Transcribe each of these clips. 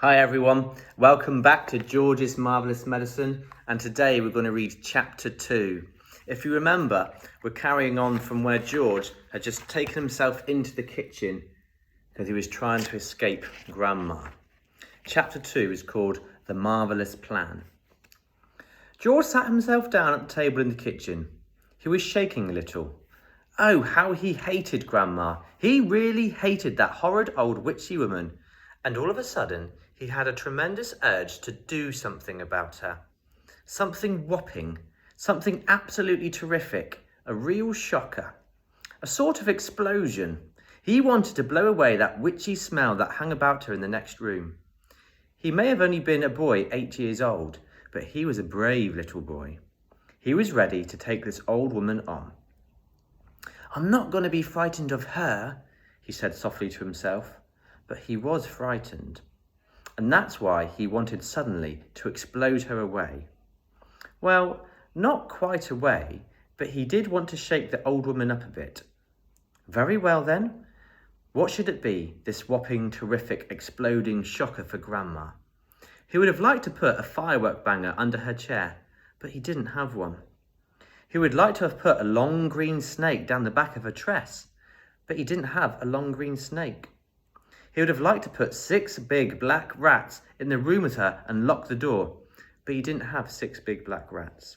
Hi everyone, welcome back to George's Marvellous Medicine, and today we're going to read chapter 2. If you remember, we're carrying on from where George had just taken himself into the kitchen because he was trying to escape Grandma. Chapter 2 is called The Marvellous Plan. George sat himself down at the table in the kitchen. He was shaking a little. Oh, how he hated Grandma. He really hated that horrid old witchy woman. And all of a sudden, he had a tremendous urge to do something about her. Something whopping, something absolutely terrific, a real shocker. A sort of explosion. He wanted to blow away that witchy smell that hung about her in the next room. He may have only been a boy 8 years old, but he was a brave little boy. He was ready to take this old woman on. I'm not going to be frightened of her, he said softly to himself. But he was frightened, and that's why he wanted suddenly to explode her away. Well, not quite away, but he did want to shake the old woman up a bit. Very well then, what should it be, this whopping, terrific, exploding shocker for Grandma? He would have liked to put a firework banger under her chair, but he didn't have one. He would like to have put a long green snake down the back of her tress, but he didn't have a long green snake. He would have liked to put 6 big black rats in the room with her and lock the door, but he didn't have 6 big black rats.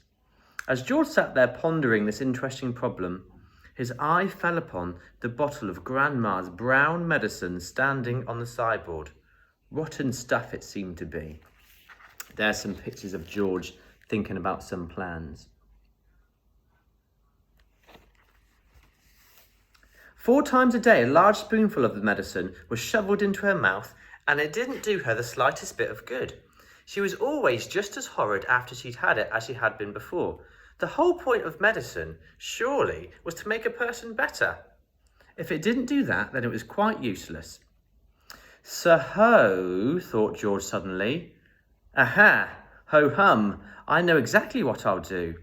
As George sat there pondering this interesting problem, his eye fell upon the bottle of Grandma's brown medicine standing on the sideboard. Rotten stuff it seemed to be. There's some pictures of George thinking about some plans. 4 times a day, a large spoonful of the medicine was shoveled into her mouth, and it didn't do her the slightest bit of good. She was always just as horrid after she'd had it as she had been before. The whole point of medicine, surely, was to make a person better. If it didn't do that, then it was quite useless. So, thought George suddenly. Aha! Ho-hum! I know exactly what I'll do.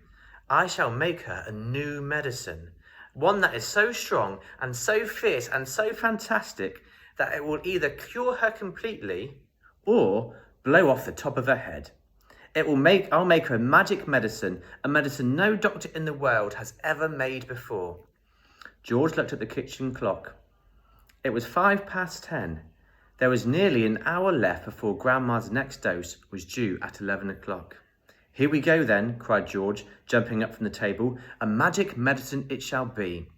I shall make her a new medicine. One that is so strong and so fierce and so fantastic that it will either cure her completely or blow off the top of her head. I'll make her a magic medicine, a medicine no doctor in the world has ever made before. George looked at the kitchen clock. It was 10:05. There was nearly an hour left before Grandma's next dose was due at 11 o'clock. Here we go then, cried George, jumping up from the table. A magic medicine it shall be.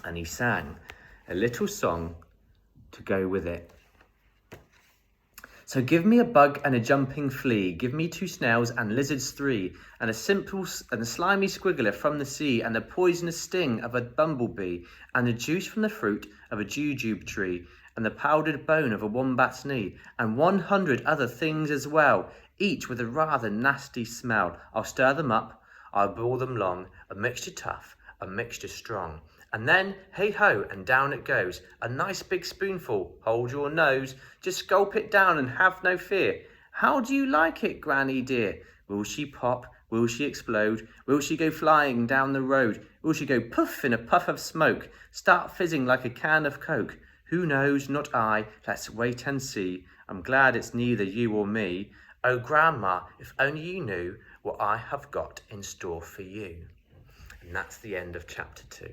And he sang a little song to go with it. So give me a bug and a jumping flea, give me 2 snails and lizards 3, and a slimy squiggler from the sea, and the poisonous sting of a bumblebee, and the juice from the fruit of a jujube tree, and the powdered bone of a wombat's knee, and 100 other things as well, each with a rather nasty smell. I'll stir them up, I'll boil them long, a mixture tough, a mixture strong. And then, hey-ho, and down it goes. A nice big spoonful, hold your nose. Just gulp it down and have no fear. How do you like it, Granny dear? Will she pop? Will she explode? Will she go flying down the road? Will she go poof in a puff of smoke? Start fizzing like a can of Coke? Who knows? Not I. Let's wait and see. I'm glad it's neither you or me. Oh, Grandma, if only you knew what I have got in store for you. And that's the end of chapter 2.